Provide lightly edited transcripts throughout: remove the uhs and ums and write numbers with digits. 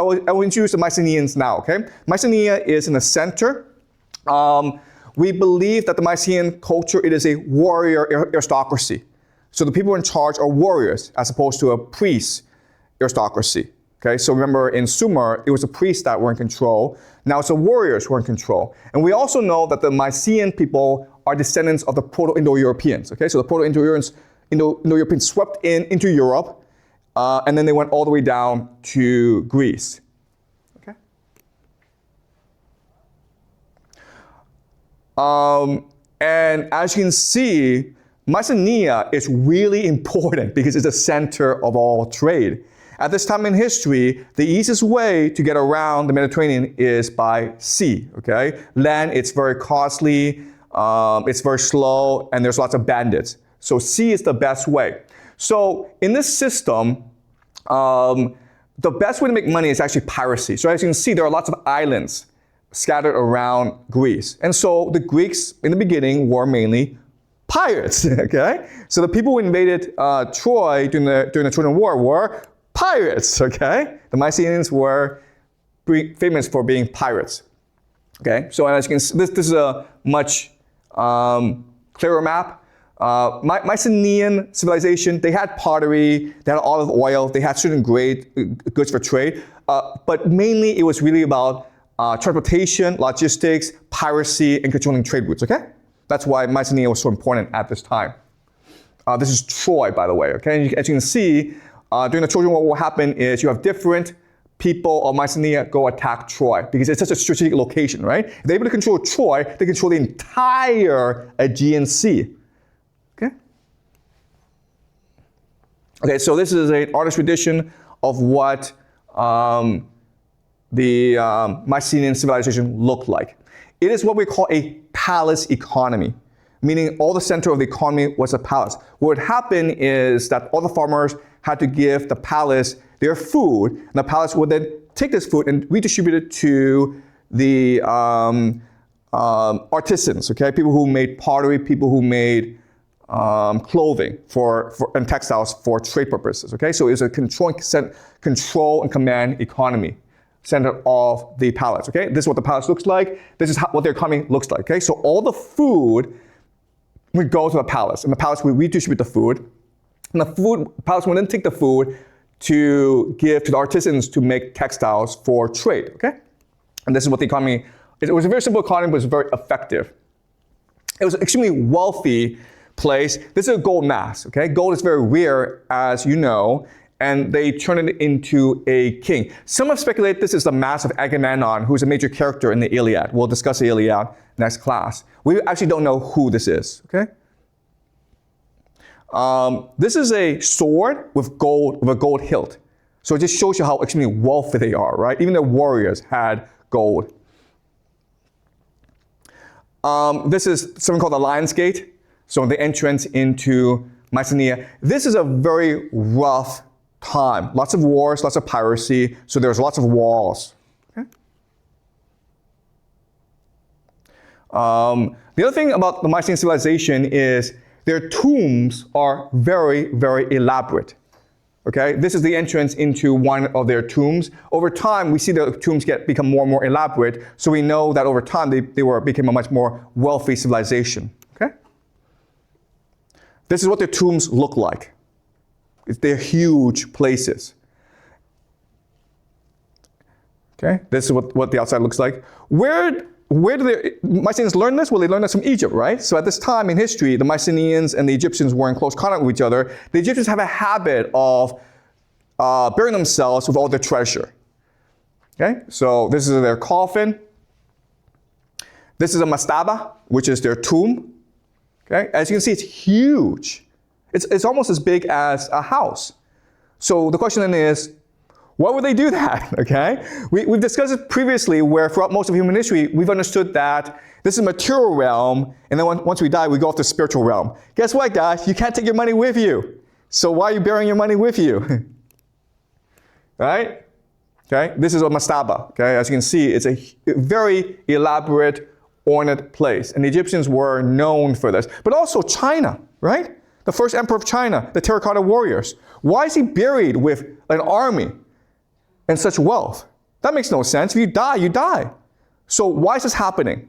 will introduce the Mycenaeans now, okay? Mycenae is in the center. We believe that the Mycenaean culture, it is a warrior aristocracy. So the people in charge are warriors as opposed to a priest aristocracy. Okay, so remember in Sumer, it was the priests that were in control. Now it's the warriors who are in control. And we also know that the Mycenaean people are descendants of the Proto-Indo-Europeans. Okay, so the Proto-Indo-Europeans swept into Europe, and then they went all the way down to Greece. Okay. And as you can see, Mycenae is really important because it's the center of all trade. At this time in history, the easiest way to get around the Mediterranean is by sea, okay? Land, it's very costly, it's very slow, and there's lots of bandits. So sea is the best way. So in this system, the best way to make money is actually piracy. So as you can see, there are lots of islands scattered around Greece. And so the Greeks in the beginning were mainly pirates, okay? So the people who invaded Troy during the Trojan War were pirates, okay? The Mycenaeans were famous for being pirates, okay? So as you can see, this is a much clearer map. Mycenaean civilization, they had pottery, they had olive oil, they had certain goods for trade, but mainly it was really about transportation, logistics, piracy, and controlling trade routes, okay? That's why Mycenae was so important at this time. This is Troy, by the way, okay? And as you can see, during the Trojan War, what happened is you have different people of Mycenae go attack Troy because it's such a strategic location, right? If they're able to control Troy, they control the entire Aegean Sea. Okay? Okay, so this is an artist rendition of what the Mycenaean civilization looked like. It is what we call a palace economy, meaning all the center of the economy was a palace. What would happen is that all the farmers had to give the palace their food, and the palace would then take this food and redistribute it to the artisans, okay? People who made pottery, people who made clothing and textiles for trade purposes, okay? So it was a control and command economy center of the palace, okay? This is what the palace looks like. This is what their economy looks like, okay? So all the food would go to the palace, and the palace would redistribute the food. And the palace would then take the food to give to the artisans to make textiles for trade, okay? And this is what the economy, it was a very simple economy, but it was very effective. It was an extremely wealthy place. This is a gold mass, okay? Gold is very rare, as you know, and they turn it into a king. Some have speculated this is the mass of Agamemnon, who's a major character in the Iliad. We'll discuss the Iliad next class. We actually don't know who this is, okay? This is a sword with a gold hilt. So it just shows you how extremely wealthy they are, right? Even the warriors had gold. This is something called the Lion's Gate. So the entrance into Mycenae. This is a very rough time. Lots of wars, lots of piracy. So there's lots of walls. Okay? The other thing about the Mycenaean civilization is their tombs are very, very elaborate. Okay, this is the entrance into one of their tombs. Over time, we see the tombs become more and more elaborate, so we know that over time they became a much more wealthy civilization. Okay, this is what their tombs look like. They're huge places. Okay, this is what the outside looks like. Where do the Mycenaeans learn this? Well, they learned this from Egypt, right? So at this time in history, the Mycenaeans and the Egyptians were in close contact with each other. The Egyptians have a habit of burying themselves with all their treasure. Okay, so this is their coffin. This is a mastaba, which is their tomb. Okay, as you can see, it's huge. It's almost as big as a house. So the question then is, why would they do that, okay? We've discussed it previously where throughout most of human history, we've understood that this is a material realm, and then once we die, we go off to the spiritual realm. Guess what, guys? You can't take your money with you. So why are you burying your money with you? Right? Okay, this is a mastaba, okay? As you can see, it's a very elaborate, ornate place. And the Egyptians were known for this. But also China, right? The first emperor of China, the terracotta warriors. Why is he buried with an army and such wealth? That makes no sense. If you die, you die. So why is this happening?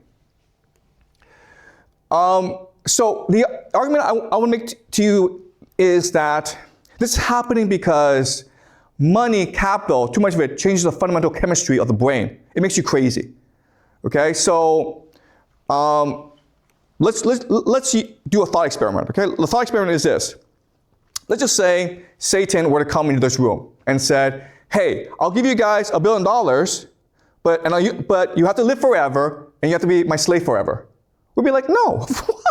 So the argument I want to make to you is that this is happening because money, capital, too much of it changes the fundamental chemistry of the brain. It makes you crazy. Okay, so let's do a thought experiment. Okay, the thought experiment is this. Let's just say Satan were to come into this room and said, "Hey, I'll give you guys $1 billion, but you have to live forever and you have to be my slave forever." We'd be like, "No,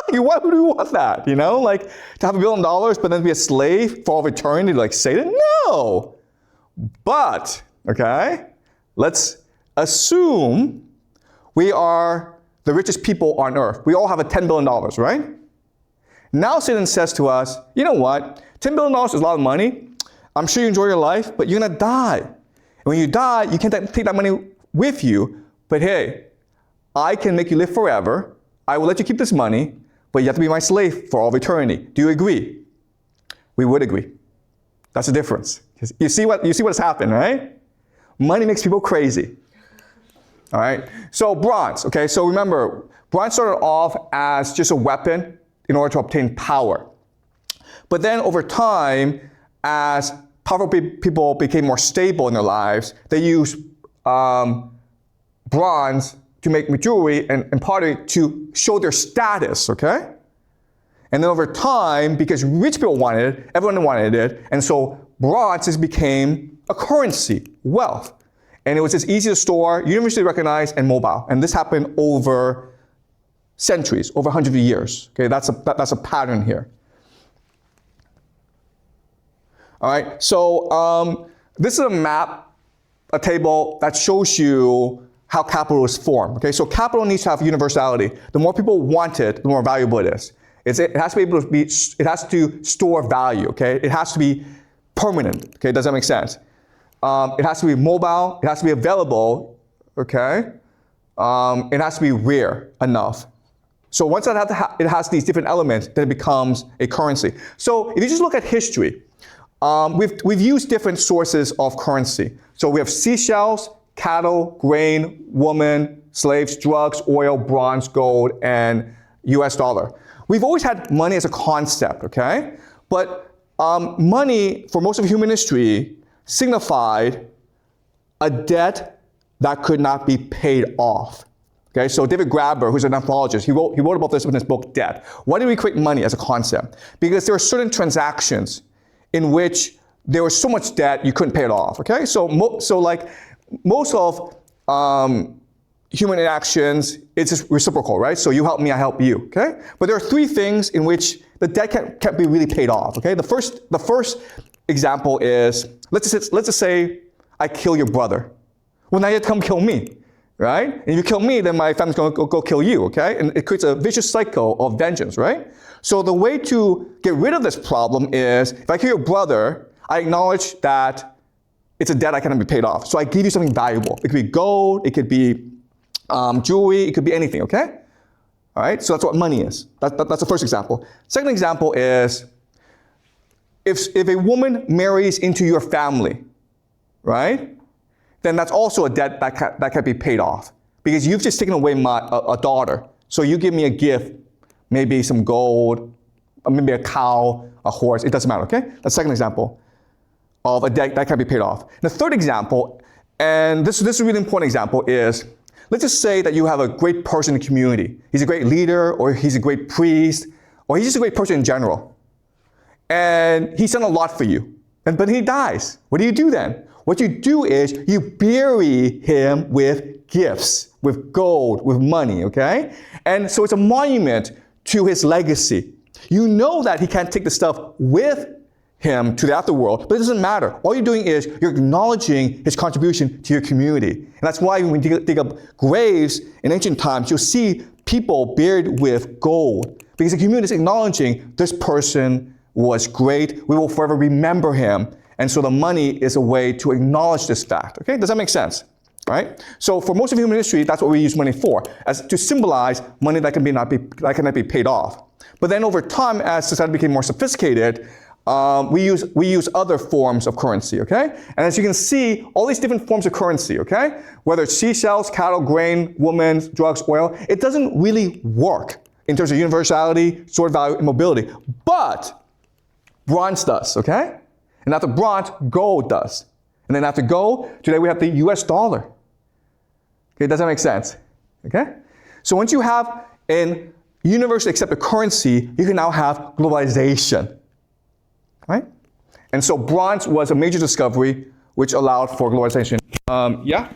why would we want that? You know, like to have $1 billion, but then be a slave for all of eternity, like Satan? No." But okay, let's assume we are the richest people on earth. We all have $10 billion, right? Now Satan says to us, "You know what? $10 billion is a lot of money. I'm sure you enjoy your life, but you're gonna die. And when you die, you can't take that money with you. But hey, I can make you live forever. I will let you keep this money, but you have to be my slave for all of eternity. Do you agree?" We would agree. That's the difference. You see what has happened, right? Money makes people crazy. All right. So bronze. Okay. So remember, bronze started off as just a weapon in order to obtain power. But then over time, as powerful people became more stable in their lives, they used bronze to make jewelry and pottery to show their status, okay? And then over time, because rich people wanted it, everyone wanted it, and so bronze just became a currency, wealth. And it was just easy to store, universally recognized, and mobile. And this happened over centuries, over hundreds of years. Okay, that's a pattern here. All right, so this is a map, a table that shows you how capital is formed. Okay, so capital needs to have universality. The more people want it, the more valuable it is. It has to be able to be. It has to store value. Okay, it has to be permanent. Okay, does that make sense? It has to be mobile. It has to be available. Okay, it has to be rare enough. So once it has these different elements, then it becomes a currency. So if you just look at history, we've used different sources of currency. So we have seashells, cattle, grain, women, slaves, drugs, oil, bronze, gold, and US dollar. We've always had money as a concept, okay? But money, for most of human history, signified a debt that could not be paid off. Okay, so David Graeber, who's an anthropologist, he wrote about this in his book, Debt. Why did we create money as a concept? Because there are certain transactions in which there was so much debt you couldn't pay it off, okay? So like most of human interactions, it's just reciprocal, right? So you help me, I help you, okay? But there are three things in which the debt can't be really paid off, okay? The first example is, let's just say I kill your brother. Well, now you have to come kill me, right? And if you kill me, then my family's gonna go kill you, okay? And it creates a vicious cycle of vengeance, right? So the way to get rid of this problem is, if I kill your brother, I acknowledge that it's a debt I cannot be paid off. So I give you something valuable. It could be gold, it could be jewelry, it could be anything, okay? All right, so that's what money is. That's the first example. Second example is, if a woman marries into your family, right? Then that's also a debt that can be paid off. Because you've just taken away a daughter. So you give me a gift, maybe some gold, or maybe a cow, a horse, it doesn't matter, okay? That's the second example of a debt that can be paid off. The third example, and this is a really important example, is let's just say that you have a great person in the community. He's a great leader, or he's a great priest, or he's just a great person in general. And he's done a lot for you. But he dies. What do you do then? What you do is you bury him with gifts, with gold, with money, okay? And so it's a monument to his legacy. You know that he can't take the stuff with him to the afterworld, but it doesn't matter. All you're doing is you're acknowledging his contribution to your community. And that's why when you dig up graves in ancient times, you'll see people buried with gold, because the community is acknowledging this person was great. We will forever remember him. And so the money is a way to acknowledge this fact. Okay, does that make sense? All right. So for most of human history, that's what we use money for, as to symbolize money that cannot be paid off. But then over time, as society became more sophisticated, we use other forms of currency, okay? And as you can see, all these different forms of currency, okay? Whether it's seashells, cattle, grain, women, drugs, oil, it doesn't really work in terms of universality, stored value, and mobility. But bronze does, okay? And after bronze, gold does. And then after gold, today we have the US dollar. Okay, does that make sense? Okay? So once you have an universally accepted currency, you can now have globalization. Right? And so bronze was a major discovery which allowed for globalization. Yeah,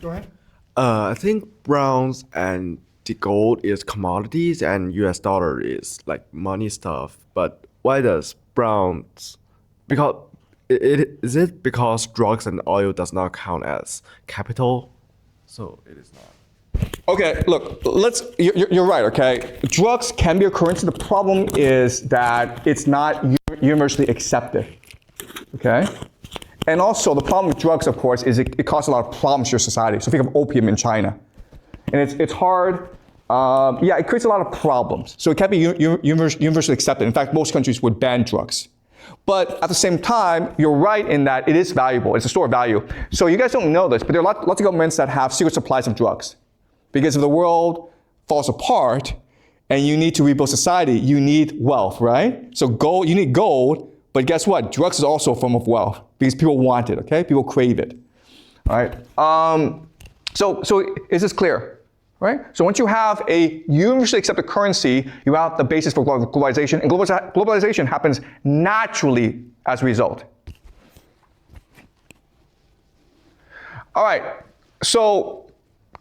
go ahead. I think bronze and the gold is commodities and US dollar is like money stuff. But why does bronze? Because is it because drugs and oil does not count as capital? So it is not. Okay, look, you're right, okay? Drugs can be a currency. The problem is that it's not universally accepted, okay? And also, the problem with drugs, of course, is it causes a lot of problems to your society. So think of opium in China. And it's hard, it creates a lot of problems. So it can't be universally accepted. In fact, most countries would ban drugs. But at the same time, you're right in that it is valuable. It's a store of value. So you guys don't know this, but there are lots of governments that have secret supplies of drugs. Because if the world falls apart and you need to rebuild society, you need wealth, right? So gold, you need gold, but guess what? Drugs is also a form of wealth because people want it, okay? People crave it, all right? So is this clear, right? So once you have a universally accepted currency, you have the basis for globalization, and globalization happens naturally as a result. All right, so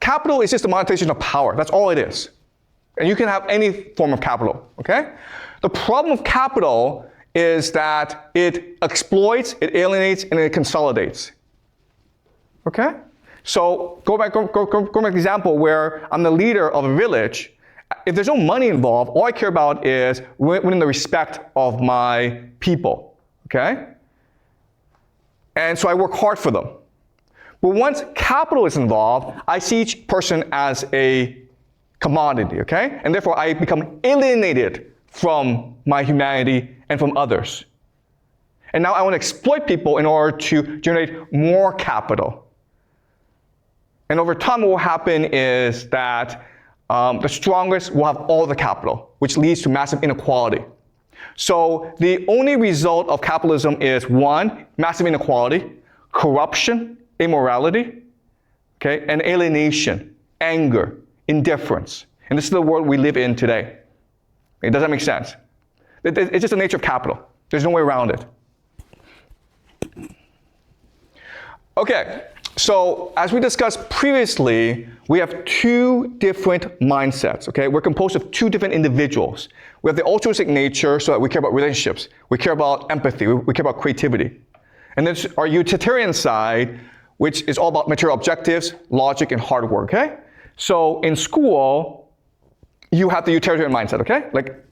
capital is just a monetization of power. That's all it is. And you can have any form of capital, okay? The problem with capital is that it exploits, it alienates, and it consolidates, okay? So go back to the example where I'm the leader of a village. If there's no money involved, all I care about is winning the respect of my people, okay? And so I work hard for them. But once capital is involved, I see each person as a commodity, okay? And therefore, I become alienated from my humanity and from others. And now I want to exploit people in order to generate more capital. And over time, what will happen is that the strongest will have all the capital, which leads to massive inequality. So the only result of capitalism is, one, massive inequality, corruption, immorality, okay, and alienation, anger, indifference. And this is the world we live in today. Okay, does that make sense? It's just the nature of capital. There's no way around it. Okay, so as we discussed previously, we have two different mindsets, okay? We're composed of two different individuals. We have the altruistic nature, so that we care about relationships. We care about empathy. We care about creativity. And then our utilitarian side, which is all about material objectives, logic, and hard work, okay? So in school, you have the utilitarian mindset, okay? Like,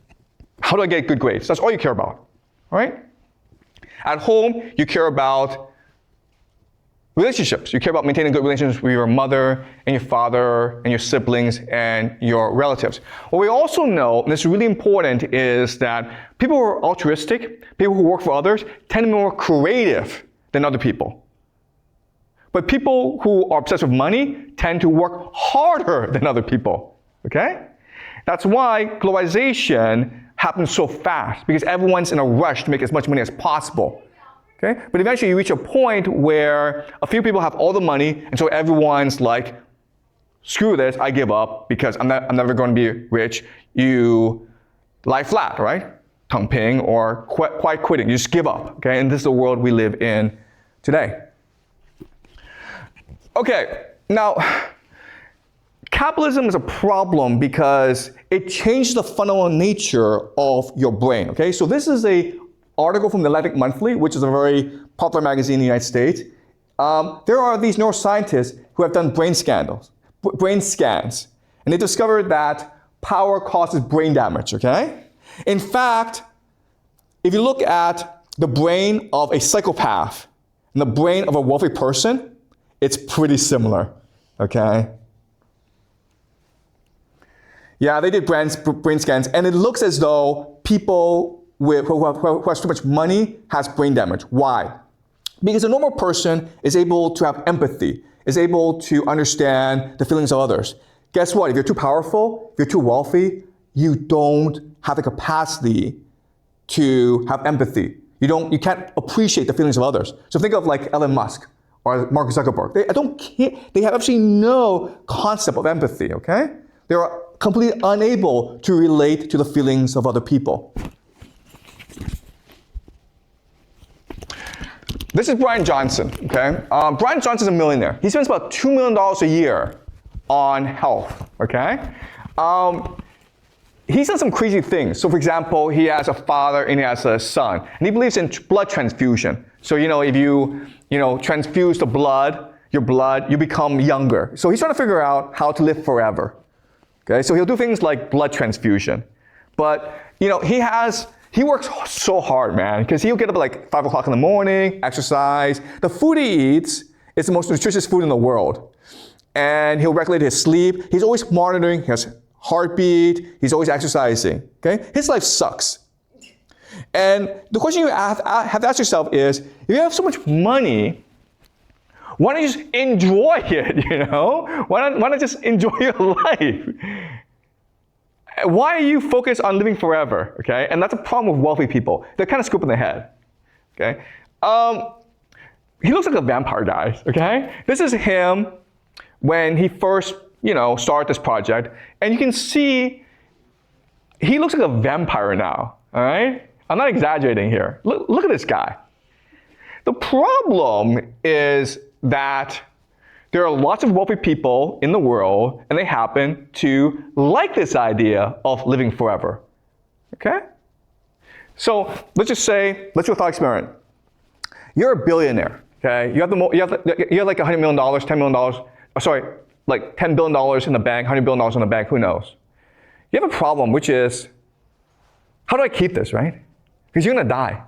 how do I get good grades? That's all you care about, all right? At home, you care about relationships. You care about maintaining good relationships with your mother and your father and your siblings and your relatives. What we also know, and this is really important, is that people who are altruistic, people who work for others, tend to be more creative than other people. But people who are obsessed with money tend to work harder than other people, okay? That's why globalization happens so fast, because everyone's in a rush to make as much money as possible, okay? But eventually you reach a point where a few people have all the money, and so everyone's like, screw this, I give up, because I'm never going to be rich. You lie flat, right? Tongping, or quite quitting. You just give up, okay? And this is the world we live in today. Okay, now, capitalism is a problem because it changes the fundamental nature of your brain, okay? So this is an article from the Atlantic Monthly, which is a very popular magazine in the United States. There are these neuroscientists who have done brain scans, and they discovered that power causes brain damage, okay? In fact, if you look at the brain of a psychopath and the brain of a wealthy person, it's pretty similar, okay? Yeah, they did brain scans, and it looks as though people who has too much money has brain damage. Why? Because a normal person is able to have empathy, is able to understand the feelings of others. Guess what? If you're too powerful, if you're too wealthy, you don't have the capacity to have empathy. You can't appreciate the feelings of others. So think of like Elon Musk or Mark Zuckerberg. They have absolutely no concept of empathy, okay? They are completely unable to relate to the feelings of other people. This is Brian Johnson, okay? Brian Johnson's a millionaire. He spends about $2 million a year on health, okay? He's done some crazy things. So for example, he has a father and he has a son. And he believes in blood transfusion. So if you transfuse your blood, you become younger. So he's trying to figure out how to live forever. Okay, so he'll do things like blood transfusion. But he works so hard, man, because he'll get up at like 5 o'clock in the morning, exercise. The food he eats is the most nutritious food in the world. And he'll regulate his sleep. He's always monitoring his heartbeat. He's always exercising, okay? His life sucks. And the question you have to ask yourself is, if you have so much money, why don't you just enjoy it, Why not just enjoy your life? Why are you focused on living forever, okay? And that's a problem with wealthy people. They're kind of scooping the head, okay? He looks like a vampire, guys, okay? This is him when he first, started this project. And you can see he looks like a vampire now, all right? I'm not exaggerating here. Look at this guy. The problem is that there are lots of wealthy people in the world, and they happen to like this idea of living forever, okay? So let's do a thought experiment. You're a billionaire, okay? You have like $100 million, $10 million, like $10 billion in the bank, $100 billion in the bank, who knows? You have a problem, which is, how do I keep this, right? Because you're gonna die.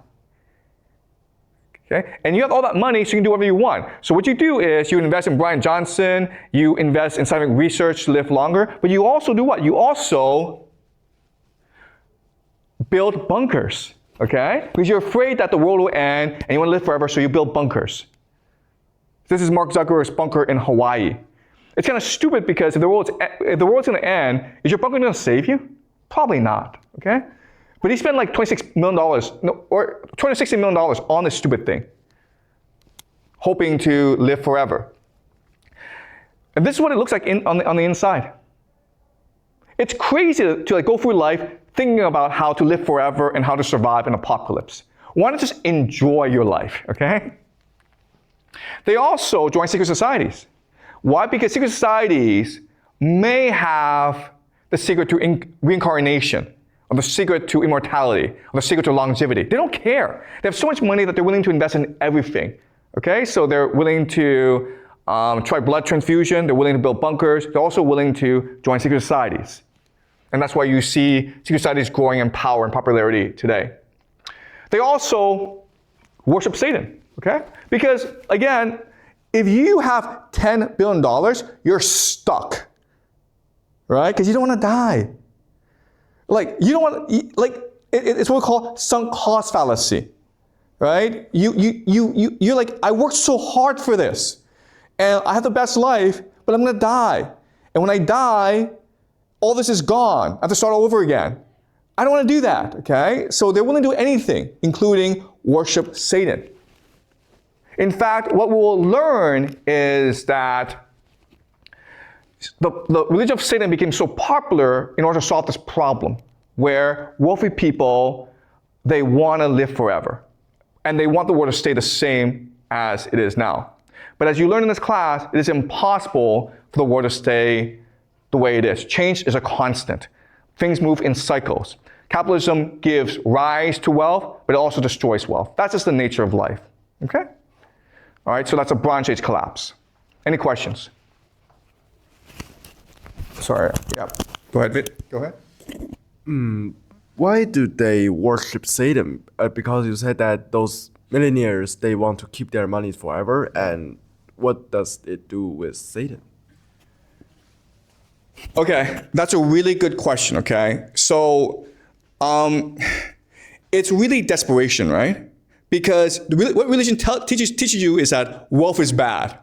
Okay? And you have all that money, so you can do whatever you want. So what you do is you invest in Brian Johnson, you invest in scientific research to live longer, but you also do what? You also build bunkers, okay? Because you're afraid that the world will end and you want to live forever, so you build bunkers. This is Mark Zuckerberg's bunker in Hawaii. It's kind of stupid because if the world's going to end, is your bunker going to save you? Probably not, okay? But he spent like $26 million, or $260 million on this stupid thing, hoping to live forever. And this is what it looks like on the inside. It's crazy to go through life thinking about how to live forever and how to survive an apocalypse. Why not just enjoy your life, okay? They also join secret societies. Why? Because secret societies may have the secret to reincarnation, or the secret to immortality, or the secret to longevity. They don't care. They have so much money that they're willing to invest in everything. Okay, so they're willing to try blood transfusion. They're willing to build bunkers. They're also willing to join secret societies. And that's why you see secret societies growing in power and popularity today. They also worship Satan, okay? Because, again, if you have $10 billion, you're stuck, right? Because you don't want to die. Like, you don't want to, it's what we call sunk cost fallacy, right? You're like, I worked so hard for this, and I have the best life, but I'm going to die. And when I die, all this is gone. I have to start all over again. I don't want to do that, okay? So they're willing to do anything, including worship Satan. In fact, what we will learn is that the religion of Satan became so popular in order to solve this problem, where wealthy people, they want to live forever. And they want the world to stay the same as it is now. But as you learn in this class, it is impossible for the world to stay the way it is. Change is a constant. Things move in cycles. Capitalism gives rise to wealth, but it also destroys wealth. That's just the nature of life. Okay? All right, so that's a Bronze Age collapse. Any questions? Sorry, yeah. Go ahead, Vit. Go ahead. Why do they worship Satan? Because you said that those millionaires, they want to keep their money forever, and what does it do with Satan? Okay, that's a really good question, okay? So, it's really desperation, right? Because what religion teaches you is that wealth is bad.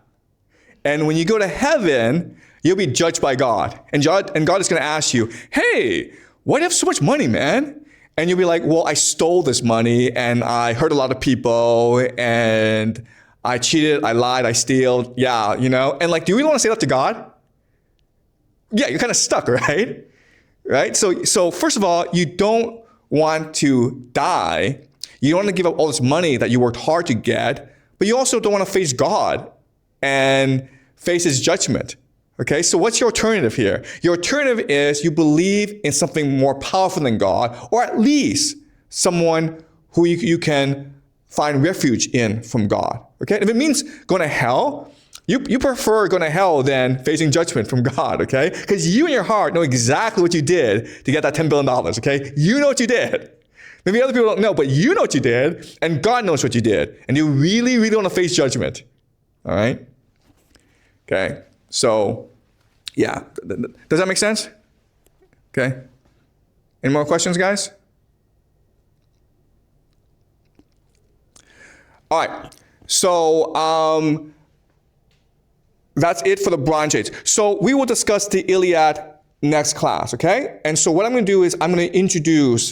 And when you go to heaven, you'll be judged by God. And God is going to ask you, hey, why do you have so much money, man? And you'll be like, well, I stole this money and I hurt a lot of people and I cheated, I lied, I steal. Yeah, you know? And like, do you really want to say that to God? Yeah, you're kind of stuck, right? Right? So first of all, you don't want to die. You don't want to give up all this money that you worked hard to get, but you also don't want to face God and face his judgment. Okay, so what's your alternative here? Your alternative is you believe in something more powerful than God, or at least someone who you can find refuge in from God. Okay, if it means going to hell, you prefer going to hell than facing judgment from God, okay? Because you in your heart know exactly what you did to get that $10 billion, okay? You know what you did. Maybe other people don't know, but you know what you did, and God knows what you did. And you really, really want to face judgment, all right? Okay, so yeah, does that make sense? Okay. Any more questions, guys? All right, so that's it for the Bronze Age. So we will discuss the Iliad next class, okay? And so what I'm going to do is I'm going to introduce